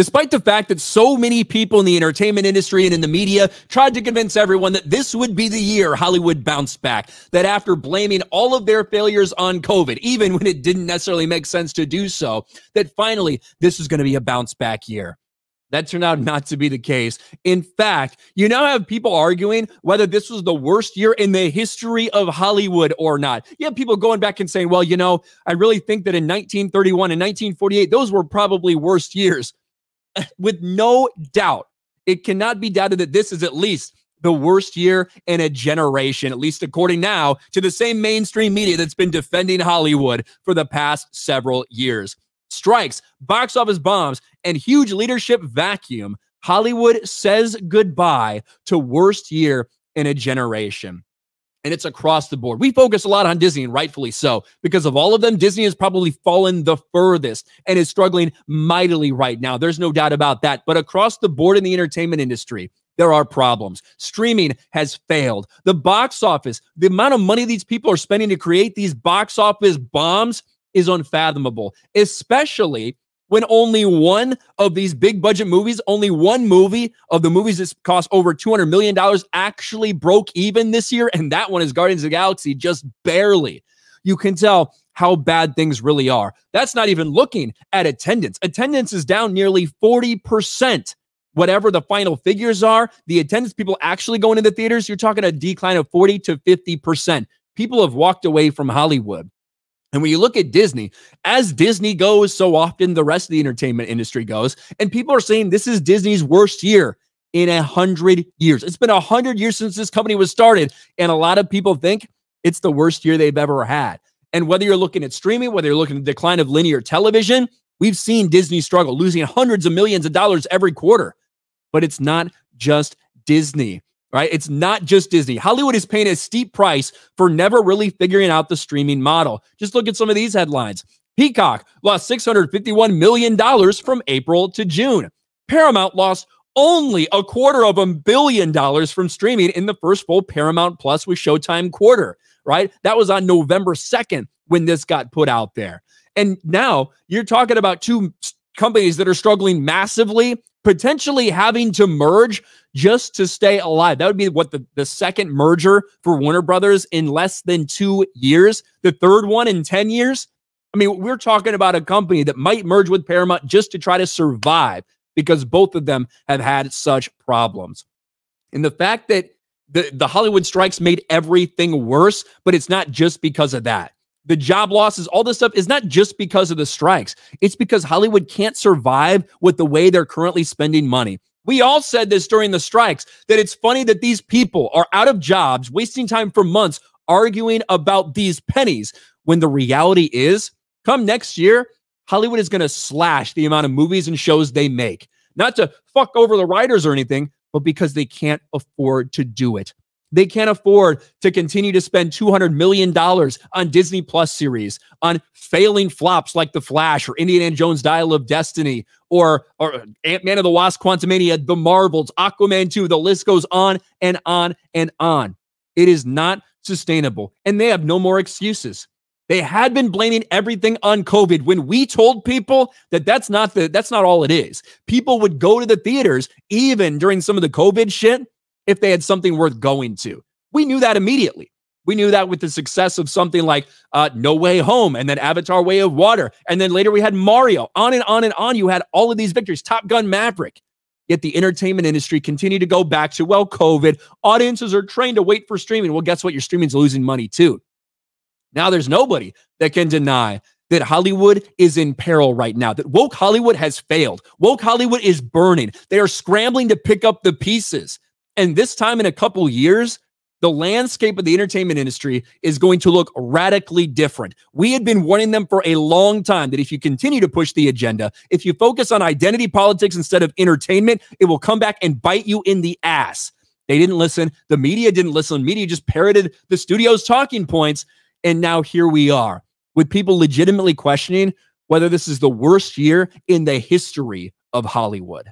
Despite the fact that so many people in the entertainment industry and in the media tried to convince everyone that this would be the year Hollywood bounced back, that after blaming all of their failures on COVID, even when it didn't necessarily make sense to do so, that finally this was going to be a bounce back year. That turned out not to be the case. In fact, you now have people arguing whether this was the worst year in the history of Hollywood or not. You have people going back and saying, well, you know, I really think that in 1931 and 1948, those were probably worst years. With no doubt, it cannot be doubted that this is at least the worst year in a generation, at least according now to the same mainstream media that's been defending Hollywood for the past several years. Strikes, box office bombs, and huge leadership vacuum, Hollywood says goodbye to worst year in a generation. And it's across the board. We focus a lot on Disney, and rightfully so. Because of all of them, Disney has probably fallen the furthest and is struggling mightily right now. There's no doubt about that. But across the board in the entertainment industry, there are problems. Streaming has failed. The box office, the amount of money these people are spending to create these box office bombs is unfathomable, especially when only one of these big budget movies, only one movie of the movies that cost over $200 million actually broke even this year. And that one is Guardians of the Galaxy, just barely. You can tell how bad things really are. That's not even looking at attendance. Attendance is down nearly 40%. Whatever the final figures are, the attendance people actually going into theaters, you're talking a decline of 40 to 50%. People have walked away from Hollywood. And when you look at Disney, as Disney goes, so often the rest of the entertainment industry goes. And people are saying this is Disney's worst year in 100 years. It's been 100 years since this company was started. And a lot of people think it's the worst year they've ever had. And whether you're looking at streaming, whether you're looking at the decline of linear television, we've seen Disney struggle, losing hundreds of millions of dollars every quarter. But it's not just Disney. Right? It's not just Disney. Hollywood is paying a steep price for never really figuring out the streaming model. Just look at some of these headlines. Peacock lost $651 million from April to June. Paramount lost only $250 million from streaming in the first full Paramount Plus with Showtime quarter, right? That was on November 2nd when this got put out there. And now you're talking about two companies that are struggling massively, potentially having to merge just to stay alive. That would be what the second merger for Warner Brothers in less than 2 years, the third one in 10 years. I mean, we're talking about a company that might merge with Paramount just to try to survive because both of them have had such problems. And the fact that the Hollywood strikes made everything worse, but it's not just because of that. The job losses, all this stuff is not just because of the strikes. It's because Hollywood can't survive with the way they're currently spending money. We all said this during the strikes, that it's funny that these people are out of jobs, wasting time for months arguing about these pennies, when the reality is, come next year, Hollywood is going to slash the amount of movies and shows they make. Not to fuck over the writers or anything, but because they can't afford to do it. They can't afford to continue to spend $200 million on Disney Plus series, on failing flops like The Flash or Indiana Jones Dial of Destiny or Ant-Man and the Wasp: Quantumania, The Marvels, Aquaman 2. The list goes on and on and on. It is not sustainable, and they have no more excuses. They had been blaming everything on COVID when we told people that that's not all it is. People would go to the theaters even during some of the COVID shit if they had something worth going to. We knew that immediately. We knew that with the success of something like No Way Home, and then Avatar: Way of Water, and then later we had Mario. On and on and on. You had all of these victories. Top Gun: Maverick. Yet the entertainment industry continued to go back to, well, COVID. Audiences are trained to wait for streaming. Well, guess what? Your streaming's losing money too. Now there's nobody that can deny that Hollywood is in peril right now, that woke Hollywood has failed. Woke Hollywood is burning. They are scrambling to pick up the pieces. And this time in a couple years, the landscape of the entertainment industry is going to look radically different. We had been warning them for a long time that if you continue to push the agenda, if you focus on identity politics instead of entertainment, it will come back and bite you in the ass. They didn't listen. The media didn't listen. Media just parroted the studio's talking points. And now here we are with people legitimately questioning whether this is the worst year in the history of Hollywood.